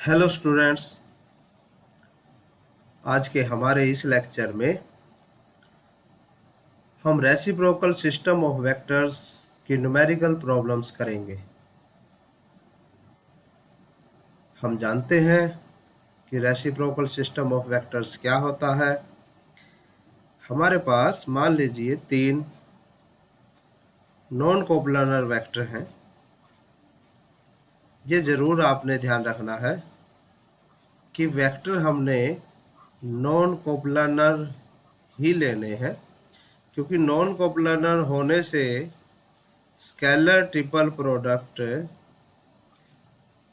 Hello students, आज के हमारे इस लेक्चर में हम रेसिप्रोकल सिस्टम ऑफ वेक्टर्स की न्यूमेरिकल प्रॉब्लम्स करेंगे। हम जानते हैं कि रेसिप्रोकल सिस्टम ऑफ वेक्टर्स क्या होता है। हमारे पास मान लीजिए 3 नॉन कोप्लानर वेक्टर हैं। ये ज़रूर आपने ध्यान रखना है कि वेक्टर हमने नॉन कोप्लानर ही लेने हैं, क्योंकि नॉन कोप्लानर होने से scalar triple product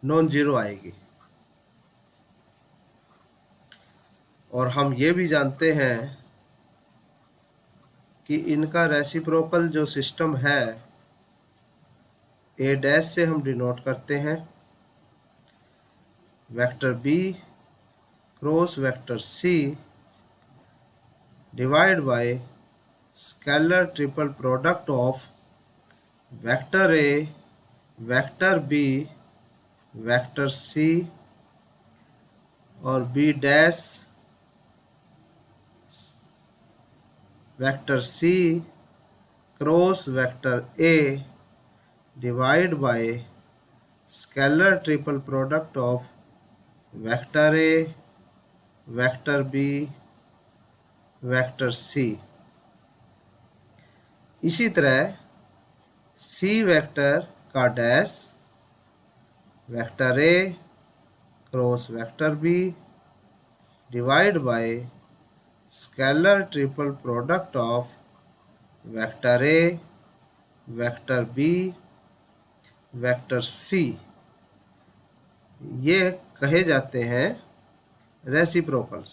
non zero आएगी। और हम ये भी जानते हैं कि इनका रेसिप्रोकल जो सिस्टम है ए डैश से हम डिनोट करते हैं, vector B cross vector C divide by scalar triple product of vector A, vector B, vector C और B dash vector C cross vector A divide by scalar triple product of vector A, vector B, vector C. इसी तरह C vector का dash vector A cross vector B divide by scalar triple product of vector A, vector B, vector C. ये कहे जाते हैं reciprocals.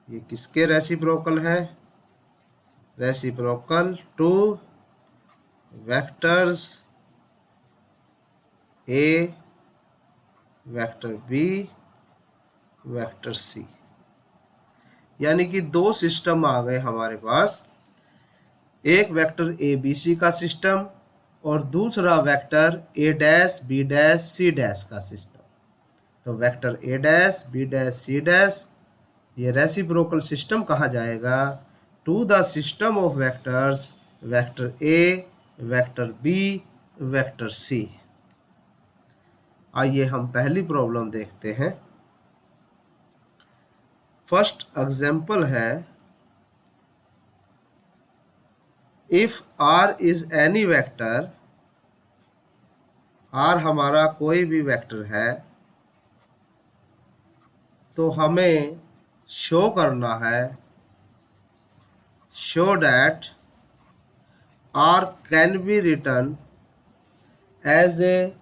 ये किसके reciprocal है? Reciprocal to vectors A, vector B, vector C. यानी कि दो सिस्टम आ गए हमारे पास, एक वेक्टर ए बी सी का सिस्टम और दूसरा vector A dash B dash C dash का सिस्टम। तो vector A dash B dash C dash ये रेसिप्रोकल सिस्टम कहा जाएगा to the system of vectors vector A, vector B, vector C. आइए हम पहली प्रॉब्लम देखते हैं। फर्स्ट एग्जाम्पल है, if R is any vector, R हमारा कोई भी वेक्टर है, तो हमें शो करना है, show that R can be written as a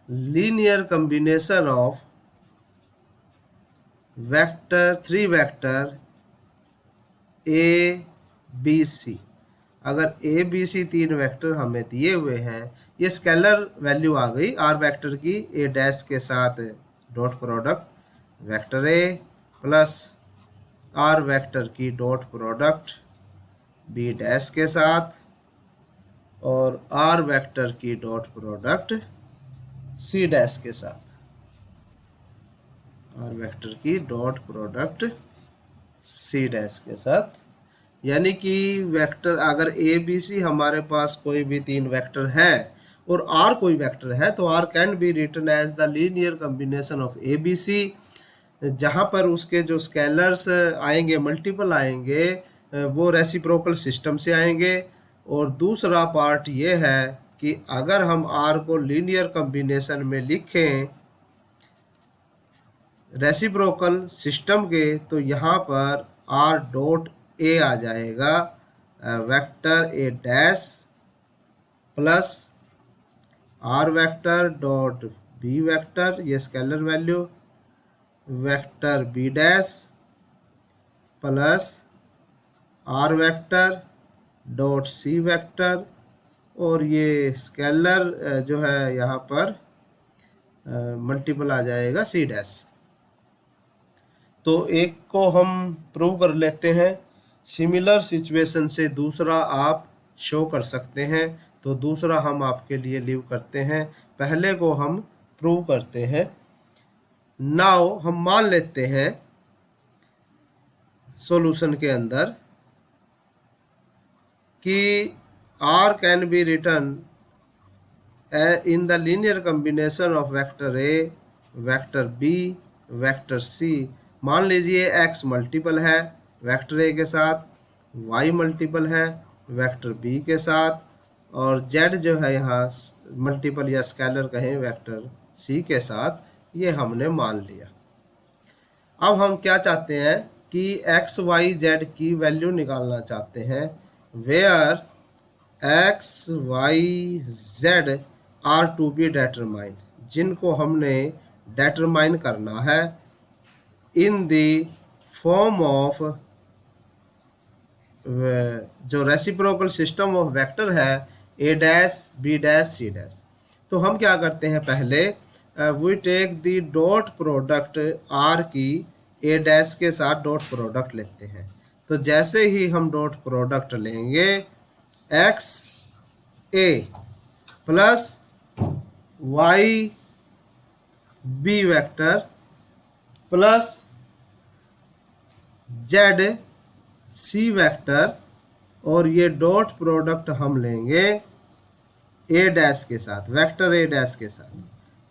linear combination of vector 3 vector A B C. अगर ए बी सी 3 वेक्टर हमें दिए हुए हैं, ये स्केलर वैल्यू आ गई आर वेक्टर की ए डैश के साथ dot product vector A plus R vector की डॉट प्रोडक्ट बी डैश के साथ और आर वेक्टर की डॉट प्रोडक्ट सी डैश के साथ, आर वेक्टर की डॉट प्रोडक्ट सी डैश के साथ। यानी कि वेक्टर अगर ए बी सी हमारे पास कोई भी 3 वेक्टर है और आर कोई वेक्टर है, तो R can be written as the linear combination of A B C, जहाँ पर उसके जो स्केलर्स आएंगे, मल्टीपल आएंगे, वो रेसिप्रोकल सिस्टम से आएंगे। और दूसरा पार्ट ये है कि अगर हम आर को लीनियर कॉम्बिनेशन में लिखें रेसिप्रोकल सिस्टम के, तो यहाँ पर आर डॉट ए आ जाएगा vector A dash plus R vector dot B vector, ये scalar value, vector B dash plus R vector dot C vector, और ये स्केलर जो है यहाँ पर मल्टीपल आ जाएगा सी डैश। तो एक को हम प्रूव कर लेते हैं, सिमिलर सिचुएशन से दूसरा आप शो कर सकते हैं, तो दूसरा हम आपके लिए लीव करते हैं। पहले को हम प्रूव करते हैं। नाउ हम मान लेते हैं सॉल्यूशन के अंदर कि R can be return in the linear combination of vector A, vector B, vector C। मान लीजिए x मल्टीपल है वेक्टर A के साथ, y मल्टीपल है वेक्टर B के साथ, और z जो है यहाँ मल्टीपल या स्केलर कहें वेक्टर C के साथ, ये हमने मान लिया। अब हम क्या चाहते हैं कि x, y, z की वैल्यू निकालना चाहते हैं, where X Y Z are to be determine, जिनको हमने डेटरमाइन करना है इन द फॉर्म ऑफ जो रेसिप्रोकल सिस्टम ऑफ वेक्टर है A dash B dash C dash. तो हम क्या करते हैं, पहले we take the dot product R की ए डैश के साथ डॉट प्रोडक्ट लेते हैं। तो जैसे ही हम डॉट प्रोडक्ट लेंगे, X A plus Y B vector plus Z C vector, और ये डॉट प्रोडक्ट हम लेंगे ए डैश के साथ, वेक्टर ए डैश के साथ।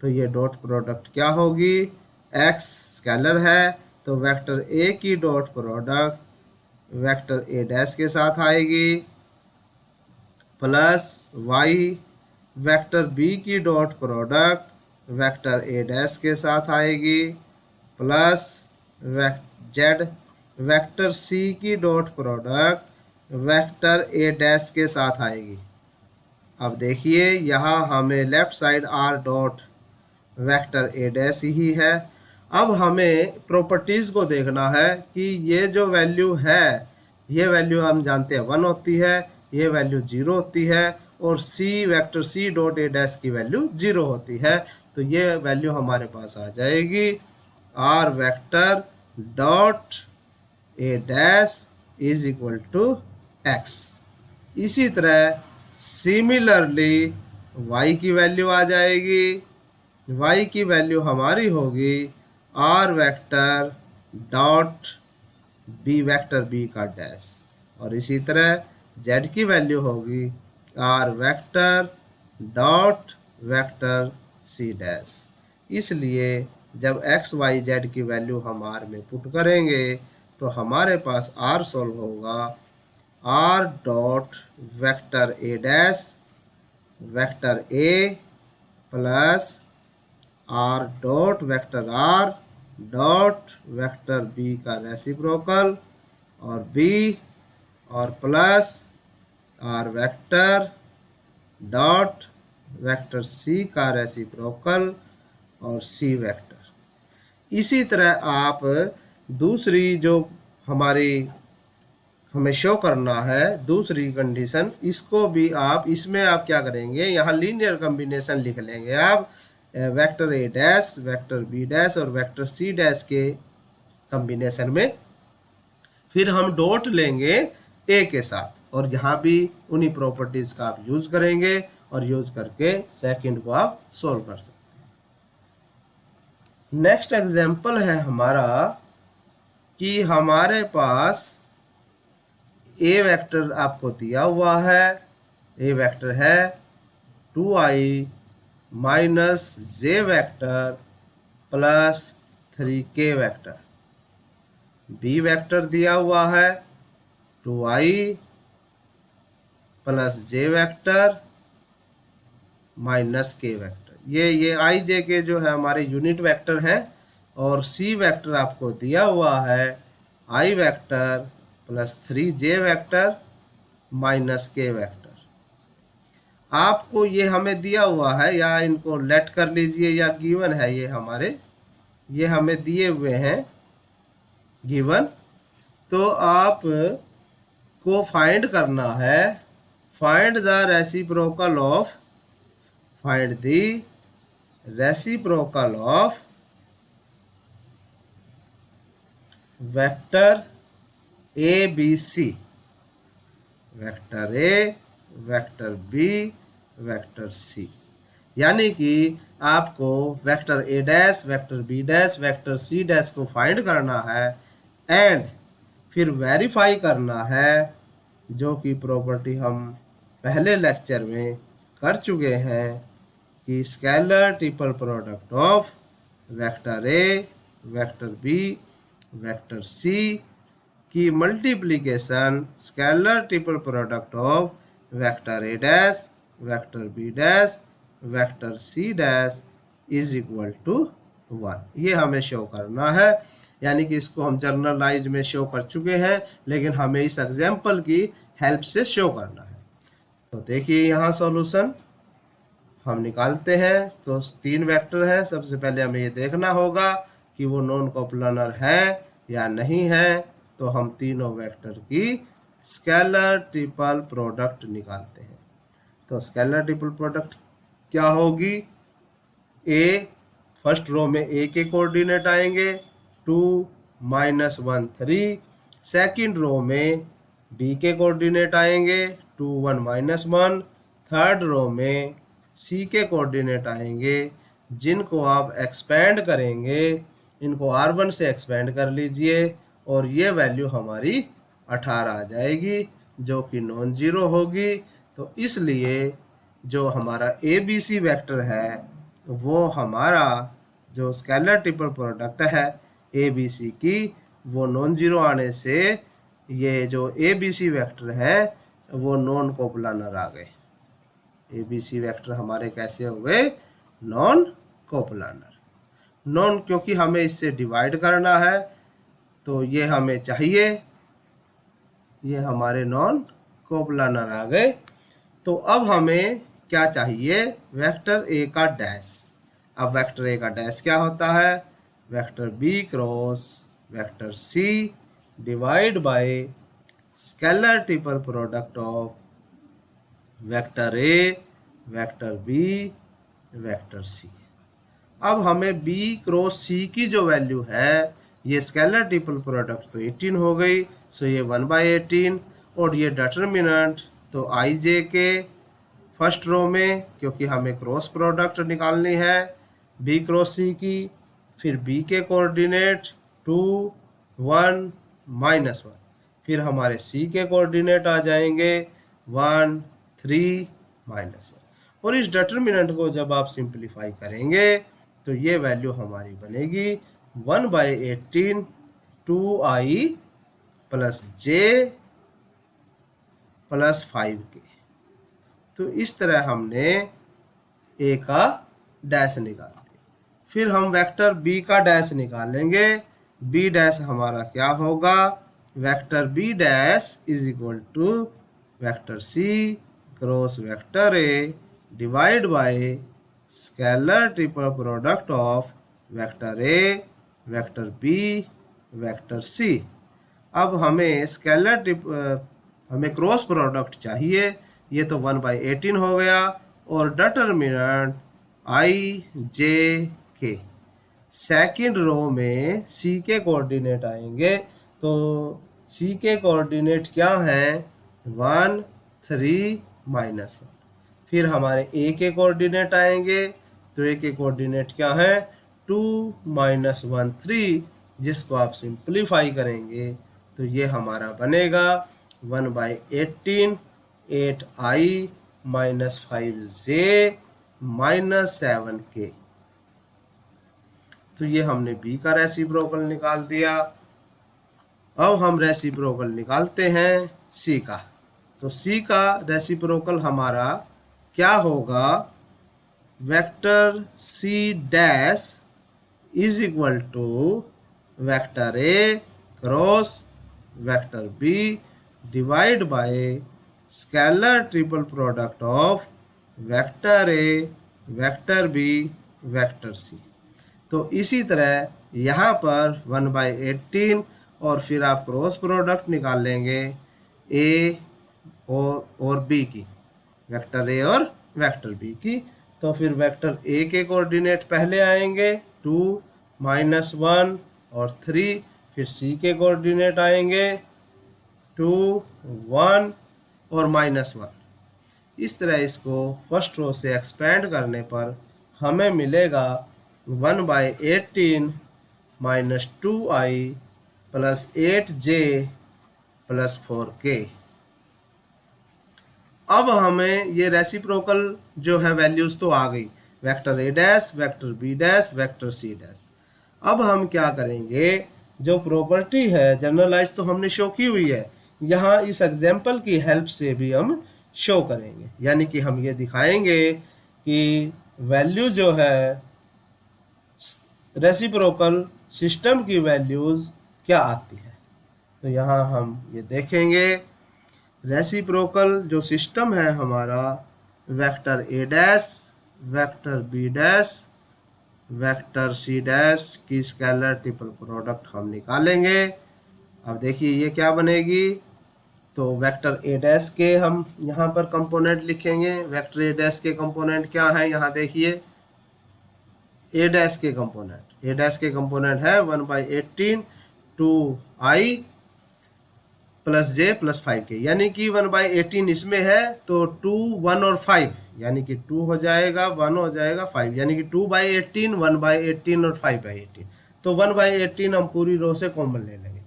तो ये डॉट प्रोडक्ट क्या होगी, एक्स स्केलर है तो वेक्टर ए की dot product vector A dash के साथ आएगी, प्लस वाई वेक्टर बी की dot product vector A dash के साथ आएगी, प्लस जेड वेक्टर सी की dot product vector A dash के साथ आएगी। अब देखिए यहाँ हमें left side R dot vector A dash ही है। अब हमें प्रॉपर्टीज़ को देखना है कि ये जो वैल्यू है, ये वैल्यू हम जानते हैं 1 होती है, ये वैल्यू 0 होती है, और C vector C dot A dash की वैल्यू 0 होती है। तो ये वैल्यू हमारे पास आ जाएगी R vector dot A dash is equal to X. इसी तरह सिमिलरली y की वैल्यू आ जाएगी, y की वैल्यू हमारी होगी R vector dot B vector B का डैश, और इसी तरह z की वैल्यू होगी R vector dot vector C dash. इसलिए जब x y z की वैल्यू हम r में पुट करेंगे तो हमारे पास r सॉल्व होगा R dot vector A dash vector A plus R dot vector R dot vector B का रेसिप्रोकल और बी, और plus R vector dot vector C का रेसिप्रोकल और सी वेक्टर। इसी तरह आप दूसरी जो हमें शो करना है दूसरी कंडीशन, इसको भी आप इसमें आप क्या करेंगे, यहाँ लीनियर कॉम्बिनेशन लिख लेंगे आप vector A dash vector B dash और वेक्टर सी डैश के कॉम्बिनेशन में, फिर हम डॉट लेंगे ए के साथ, और यहाँ भी उन्हीं प्रॉपर्टीज का आप यूज करेंगे और यूज करके सेकंड को आप सोल्व कर सकते हैं। नेक्स्ट एग्जांपल है हमारा कि हमारे पास ए वेक्टर आपको दिया हुआ है, ए वेक्टर है 2i minus J vector plus 3k vector, B vector दिया हुआ है 2i plus J vector minus k vector. ये आई जे के जो है हमारे यूनिट वेक्टर हैं, और सी वेक्टर आपको दिया हुआ है I vector plus 3j vector minus k vector. आपको ये हमें दिया हुआ है, या इनको लेट कर लीजिए, या गिवन है ये हमें दिए हुए हैं गिवन। तो आप को फाइंड करना है, find the reciprocal of vector A B C, vector A vector B vector C. यानी कि आपको vector A dash, vector B dash, vector C dash को फाइंड करना है एंड फिर वेरीफाई करना है, जो कि प्रॉपर्टी हम पहले लेक्चर में कर चुके हैं कि scalar triple product of vector A, vector B, vector C की multiplication scalar triple product of vector A dash, vector B dash, vector C dash is equal to 1। ये हमें शो करना है, यानी कि इसको हम जर्नलाइज में शो कर चुके हैं, लेकिन हमें इस एग्जाम्पल की हेल्प से शो करना है। तो देखिए यहाँ सॉल्यूशन हम निकालते हैं। तो 3 वेक्टर है, सबसे पहले हमें ये देखना होगा कि वो नॉन कोप्लानर है या नहीं है। तो हम तीनों वेक्टर की स्केलर ट्रिपल प्रोडक्ट निकालते हैं। तो स्केलर ट्रिपल प्रोडक्ट क्या होगी? ए, फर्स्ट रो में ए के कोऑर्डिनेट आएंगे 2 -1 3। सेकंड रो में बी के कोऑर्डिनेट आएंगे 2 1 -1। थर्ड रो में सी के कोऑर्डिनेट आएंगे, जिनको आप एक्सपेंड करेंगे, इनको R1 से एक्सपेंड कर लीजिए और ये वैल्यू हमारी 18 आ जाएगी, जो कि नॉन जीरो होगी। तो इसलिए जो हमारा ABC वेक्टर है वो हमारा जो स्केलर ट्रिपल प्रोडक्ट है ABC की, वो नॉन जीरो आने से ये जो ABC वेक्टर है वो नॉन कोप्लानर आ गए। ABC वेक्टर हमारे कैसे हो गए? Non coplanar. नॉन क्योंकि हमें इससे डिवाइड करना है, तो ये हमें चाहिए, ये हमारे नॉन कोप्लानर आ गए। तो अब हमें क्या चाहिए? वेक्टर ए का डैश। अब वेक्टर ए का डैश क्या होता है? Vector B cross vector C divide by scalar triple product of vector A, vector B, vector C. अब हमें बी क्रॉस सी की जो वैल्यू है, ये स्केलर ट्रिपल प्रोडक्ट तो 18 हो गई, सो ये 1/18। और ये डिटर्मिनेंट तो आई जे के फर्स्ट रो में, क्योंकि हमें क्रॉस प्रोडक्ट निकालनी है बी क्रॉस सी की। फिर बी के कोऑर्डिनेट 2 1 -1। फिर हमारे सी के कोऑर्डिनेट आ जाएंगे 1 3 -1। और इस डिटर्मिनेंट को जब आप सिंप्लीफाई करेंगे तो ये वैल्यू हमारी बनेगी 1/18 2i + j + 5k। तो इस तरह हमने ए का डैश निकाल दिया। फिर हम वेक्टर बी का डैश निकालेंगे। बी डैश हमारा क्या होगा? Vector B dash is equal to vector C cross vector A divide by scalar triple product of vector A, vector B, vector C. अब हमें हमें क्रॉस प्रोडक्ट चाहिए। ये तो 1/18 हो गया और डिटर्मिनेंट आई जे के। सेकेंड रो में सी के कोऑर्डिनेट आएंगे, तो सी के कोऑर्डिनेट क्या हैं? 1 3 -1। फिर हमारे ए के कोऑर्डिनेट आएंगे, तो ए के कोऑर्डिनेट क्या है? 2 -1 3, जिसको आप सिंप्लीफाई करेंगे तो ये हमारा बनेगा 1/18 8i - 5j - 7k। तो ये हमने बी का रेसिप्रोकल निकाल दिया। अब हम रेसिप्रोकल निकालते हैं सी का। तो सी का रेसिप्रोकल हमारा क्या होगा? Vector C dash is equal to vector A cross vector B divide by scalar triple product of vector A, vector B, vector C. तो इसी तरह यहाँ पर 1/18 और फिर आप क्रॉस प्रोडक्ट निकाल लेंगे ए और बी की, वेक्टर ए और वेक्टर बी की। तो फिर वेक्टर ए के कोऑर्डिनेट पहले आएंगे 2 -1 और 3। फिर सी के कोऑर्डिनेट आएंगे 2 1 और -1। इस तरह इसको फर्स्ट रो से एक्सपेंड करने पर हमें मिलेगा 1/18 minus 2i plus 8j plus 4k। अब हमें ये रेसिप्रोकल जो है वैल्यूज तो आ गई, vector A dash, vector B dash, vector C dash. अब हम क्या करेंगे, जो प्रॉपर्टी है जनरलाइज तो हमने शो की हुई है, यहाँ इस एग्जाम्पल की हेल्प से भी हम शो करेंगे। यानी कि हम ये दिखाएंगे कि वैल्यू जो है रेसिप्रोकल सिस्टम की वैल्यूज क्या आती है। तो यहाँ हम ये देखेंगे, रेसिप्रोकल जो सिस्टम है हमारा, vector A dash, vector B dash, vector C dash की स्केलर ट्रिपल प्रोडक्ट हम निकालेंगे। अब देखिए ये क्या बनेगी, तो वेक्टर ए डैश के हम यहाँ पर कंपोनेंट लिखेंगे। वेक्टर ए डैश के कंपोनेंट क्या है, यहाँ देखिए, ए डैश के कंपोनेंट है 1/18 2i प्लस जे प्लस 5k, यानी कि 1/18 इसमें है तो 2 1 और 5, यानी कि 2 हो जाएगा, 1 हो जाएगा, 5, यानी कि 2/18 1/18 और 5/18। तो 1/18 हम पूरी रो से कॉमन ले लेंगे।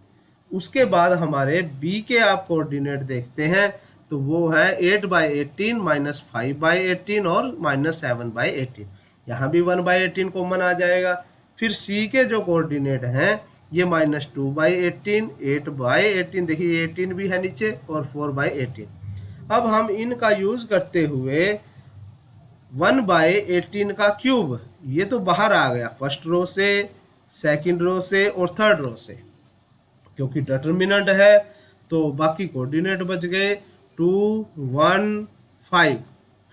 उसके बाद हमारे b के आप कोऑर्डिनेट देखते हैं, तो वो है 8/18 माइनस 5/18 और माइनस 7/18। यहाँ भी 1/18 कॉमन आ जाएगा। फिर c के जो कोऑर्डिनेट हैं ये माइनस 2/18, 8/18, देखिए 18 भी है नीचे, और 4/18। अब हम इनका यूज करते हुए 1/18 का क्यूब, ये तो बाहर आ गया फर्स्ट रो से, सेकंड रो से और थर्ड रो से, क्योंकि डिटर्मिनेंट है तो बाकी कोऑर्डिनेट बच गए 2 1 5।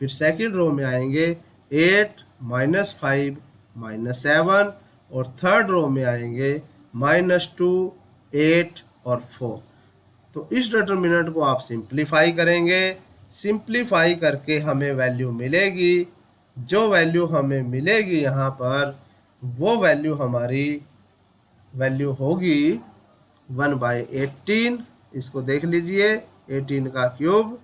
फिर सेकंड रो में आएंगे 8 माइनस 5 माइनस 7, और थर्ड रो में आएंगे -2 8 और 4। तो इस डिटर्मिनेंट को आप सिंप्लीफाई करेंगे, सिंप्लीफाई करके हमें वैल्यू मिलेगी। जो वैल्यू हमें मिलेगी यहाँ पर, वो वैल्यू हमारी वैल्यू होगी 1/18। इसको देख लीजिए, 18 का क्यूब,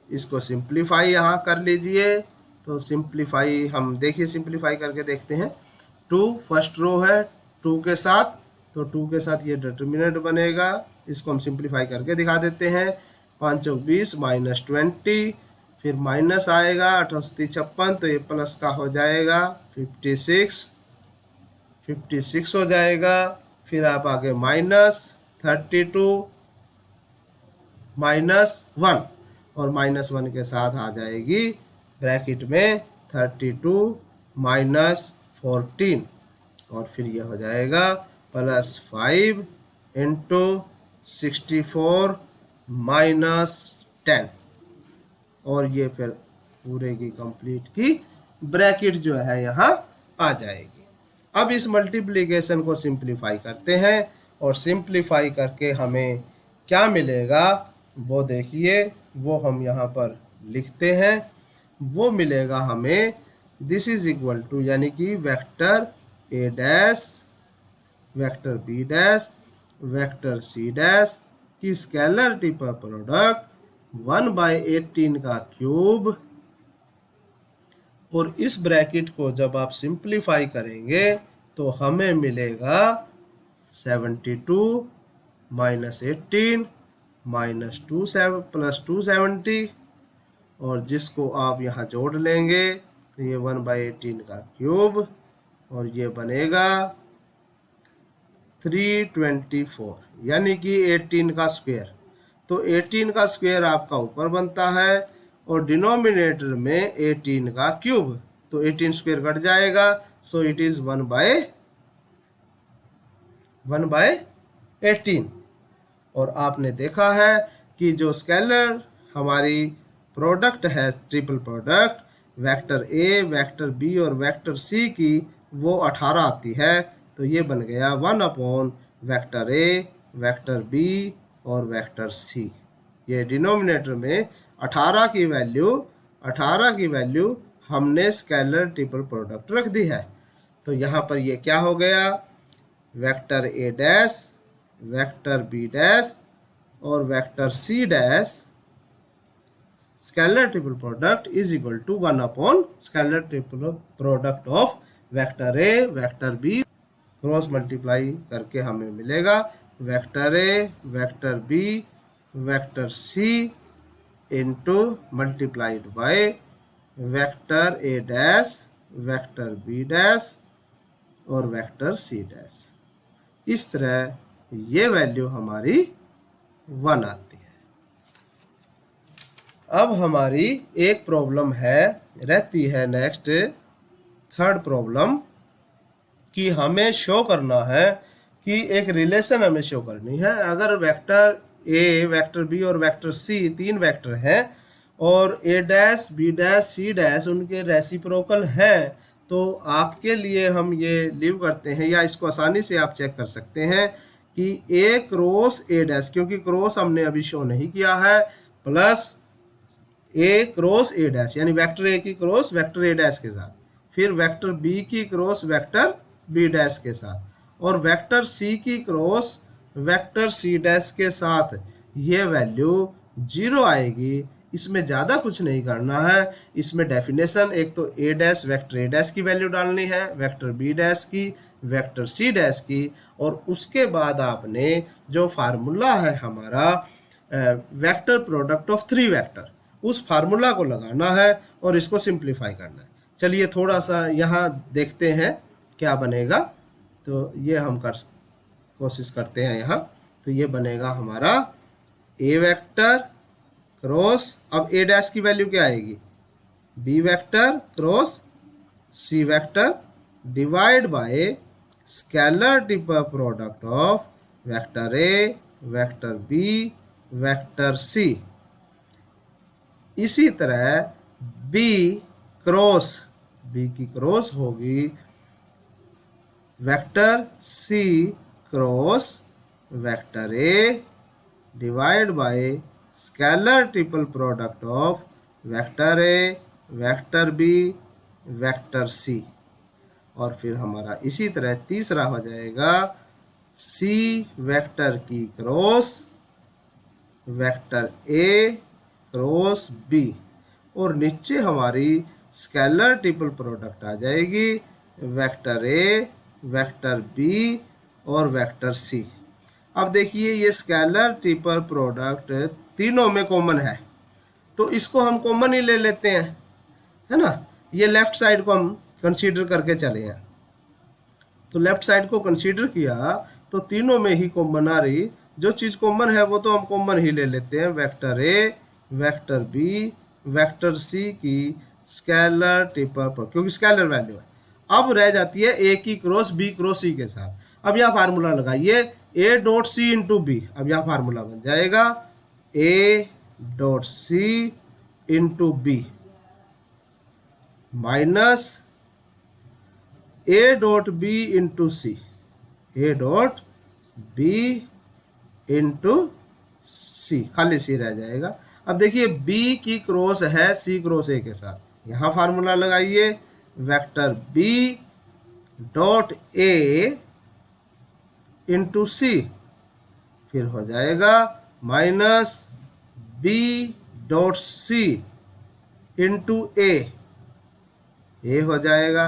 इसको सिंप्लीफाई यहाँ कर लीजिए। तो सिंप्लीफाई हम देखिए, सिंप्लीफाई करके देखते हैं। 2 फर्स्ट रो है 2 के साथ, तो 2 के साथ ये डिटर्मिनेंट बनेगा, इसको हम सिंप्लीफाई करके दिखा देते हैं। 5 चौक 20 माइनस 20, फिर माइनस आएगा 8 56, तो ये प्लस का हो जाएगा 56 हो जाएगा। फिर आप आगे -32 -1, और -1 के साथ आ जाएगी ब्रैकेट में 32 -14, और फिर ये हो जाएगा +5 इंटू 64 -10, और ये फिर पूरे की कंप्लीट की ब्रैकेट जो है यहाँ आ जाएगी। अब इस मल्टीप्लिकेशन को सिंप्लीफाई करते हैं, और सिंप्लीफाई करके हमें क्या मिलेगा वो देखिए, वो हम यहाँ पर लिखते हैं। वो मिलेगा हमें, दिस इज इक्वल टू, यानी कि vector A dash, vector B dash, vector C dash की स्केलर ट्रिपल प्रोडक्ट 1/18 का क्यूब, और इस ब्रैकेट को जब आप सिंप्लीफाई करेंगे तो हमें मिलेगा 72 -18 +270, और जिसको आप यहाँ जोड़ लेंगे तो ये 1/18 का क्यूब, और ये बनेगा 324, यानी कि 18 का स्क्वायर। तो 18 का स्क्वायर आपका ऊपर बनता है, और डिनोमिनेटर में 18 का क्यूब, तो 18 स्क्वायर कट जाएगा, सो इट इज 1/18। और आपने देखा है कि जो स्केलर हमारी प्रोडक्ट है, triple product, vector A, vector B और वेक्टर सी की, वो 18 आती है। तो ये बन गया 1/, वेक्टर ए, वेक्टर बी और वेक्टर सी। ये डिनोमिनेटर में 18 की वैल्यू हमने स्केलर ट्रिपल प्रोडक्ट रख दी है। तो यहाँ पर ये क्या हो गया, vector A dash, vector B dash और vector C dash scalar triple product is equal to 1 upon scalar triple product of vector A vector B, cross multiply करके हमें मिलेगा vector A vector B vector C into multiplied by vector A dash vector B dash और vector C dash. इस तरह ये value हमारी 1 आती है। अब हमारी एक प्रॉब्लम है रहती है नेक्स्ट थर्ड प्रॉब्लम कि हमें शो करना है कि एक रिलेशन हमें शो करनी है। अगर वेक्टर ए वेक्टर बी और वेक्टर सी तीन वेक्टर हैं और A dash B dash C dash उनके रेसिप्रोकल हैं, तो आपके लिए हम ये लीव करते हैं या इसको आसानी से आप चेक कर सकते हैं कि ए क्रॉस ए डैश, क्योंकि क्रॉस हमने अभी शो नहीं किया है, प्लस ए क्रॉस ए डैश यानी वेक्टर ए की क्रॉस वेक्टर ए डैश के साथ, फिर वेक्टर बी की क्रॉस वेक्टर बी डैश के साथ और वेक्टर सी की क्रॉस वेक्टर सी डैश के साथ, ये वैल्यू 0 आएगी। इसमें ज़्यादा कुछ नहीं करना है। इसमें डेफिनेशन एक तो ए डैश वेक्टर ए डैश की वैल्यू डालनी है, वेक्टर बी डैश की, वेक्टर सी डैश की, और उसके बाद आपने जो फार्मूला है हमारा वेक्टर प्रोडक्ट ऑफ 3 वेक्टर, उस फार्मूला को लगाना है और इसको सिंप्लीफाई करना है। चलिए थोड़ा सा यहाँ देखते हैं क्या बनेगा। तो ये हम कोशिश करते हैं यहाँ। तो ये बनेगा हमारा ए वेक्टर क्रॉस, अब ए डैश की वैल्यू क्या आएगी, B vector cross C vector divide by scalar triple product of vector A vector B vector C. इसी तरह बी क्रॉस, बी की क्रॉस होगी vector C cross vector A divide by scalar triple product of vector A vector B vector C. और फिर हमारा इसी तरह तीसरा हो जाएगा सी वेक्टर की cross vector A cross B, और नीचे हमारी स्केलर ट्रिपल प्रोडक्ट आ जाएगी वेक्टर ए वेक्टर बी और वेक्टर सी। अब देखिए ये स्केलर ट्रिपल प्रोडक्ट तीनों में कॉमन है, तो इसको हम कॉमन ही ले लेते हैं, है ना। ये लेफ्ट साइड को हम कंसीडर करके चले हैं, तो लेफ्ट साइड को कंसीडर किया तो तीनों में ही कॉमन आ रही, जो चीज़ कॉमन है वो तो हम कॉमन ही ले लेते हैं, vector A vector B vector C की स्केलर ट्रिपल, क्योंकि स्केलर वैल्यू है। अब रह जाती है ए की क्रॉस बी क्रॉस सी के साथ। अब यहाँ फार्मूला लगाइए A dot C into B. अब यहाँ फार्मूला बन जाएगा A dot C into B minus A dot B into C, A dot B into C, खाली सी रह जाएगा। अब देखिए बी की क्रॉस है सी क्रॉस ए के साथ, यहाँ फार्मूला लगाइए vector B dot A into C, फिर हो जाएगा minus B dot C into A हो जाएगा,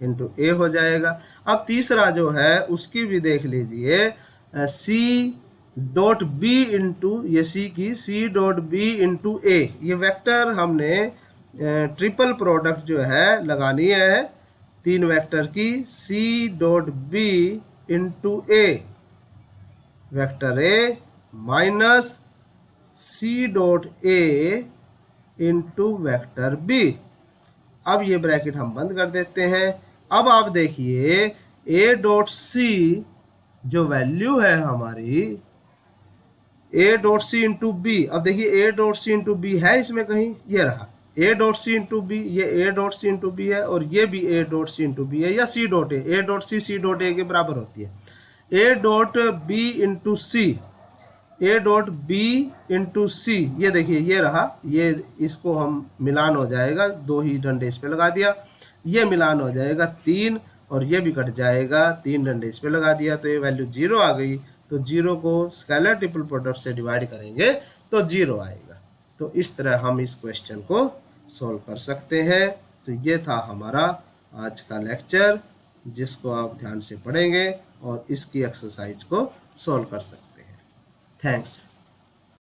इंटू ए हो जाएगा। अब तीसरा जो है उसकी भी देख लीजिए, सी डॉट बी इंटू, ये सी की सी डॉट बी इंटू ए, ये वेक्टर हमने ट्रिपल प्रोडक्ट जो है लगानी है तीन वेक्टर की, C dot B into A vector A minus C dot A into vector B. अब ये ब्रैकेट हम बंद कर देते हैं। अब आप देखिए ए डॉट सी जो वैल्यू है हमारी, A dot C into B, अब देखिए A dot C into B है इसमें कहीं, ये रहा A dot C into B, ये A dot C into B है और ये भी A dot C into B है, या C dot A dot C dot A के बराबर होती है। A dot B into C, A dot B into C, ये देखिए ये रहा, ये इसको हम मिलान हो जाएगा, दो ही डंडे इस पे लगा दिया, ये मिलान हो जाएगा 3 और ये भी कट जाएगा, 3 डंडे इस पे लगा दिया तो ये वैल्यू 0 आ गई। तो 0 को स्केलर ट्रिपल प्रोडक्ट से डिवाइड करेंगे तो 0 आएगा। तो इस तरह हम इस क्वेश्चन को सॉल्व कर सकते हैं। तो ये था हमारा आज का लेक्चर, जिसको आप ध्यान से पढ़ेंगे और इसकी एक्सरसाइज को सॉल्व कर सकते हैं। थैंक्स।